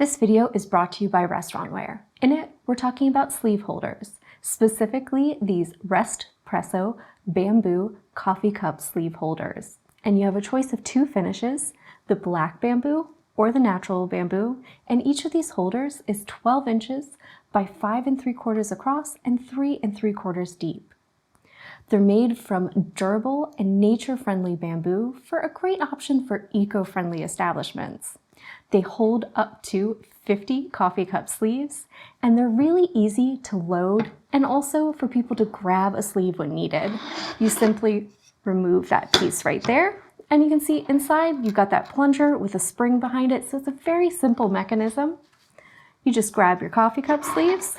This video is brought to you by Restaurantware. In it, we're talking about sleeve holders, specifically these Restpresso bamboo coffee cup sleeve holders. And you have a choice of two finishes, the black bamboo or the natural bamboo, and each of these holders is 12 inches by 5 3/4 across and 3 3/4 deep. They're made from durable and nature-friendly bamboo for a great option for eco-friendly establishments. They hold up to 50 coffee cup sleeves, and they're really easy to load and also for people to grab a sleeve when needed. You simply remove that piece right there, and you can see inside you've got that plunger with a spring behind it, so it's a very simple mechanism. You just grab your coffee cup sleeves,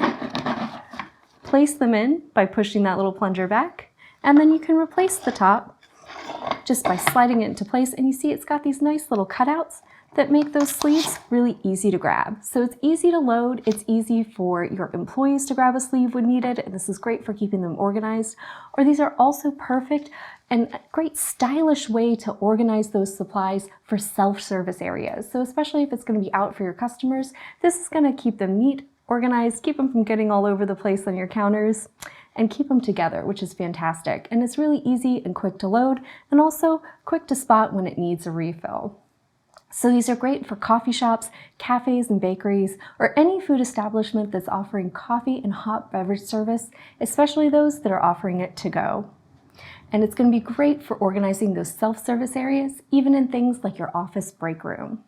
place them in by pushing that little plunger back, and then you can replace the top just by sliding it into place, and you see it's got these nice little cutouts that make those sleeves really easy to grab. So it's easy to load, it's easy for your employees to grab a sleeve when needed, and this is great for keeping them organized. Or these are also perfect and a great stylish way to organize those supplies for self-service areas. So especially if it's going to be out for your customers, this is going to keep them neat, organized, keep them from getting all over the place on your counters, and keep them together, which is fantastic. And it's really easy and quick to load, and also quick to spot when it needs a refill. So these are great for coffee shops, cafes and bakeries, or any food establishment that's offering coffee and hot beverage service, especially those that are offering it to go. And it's going to be great for organizing those self-service areas, even in things like your office break room.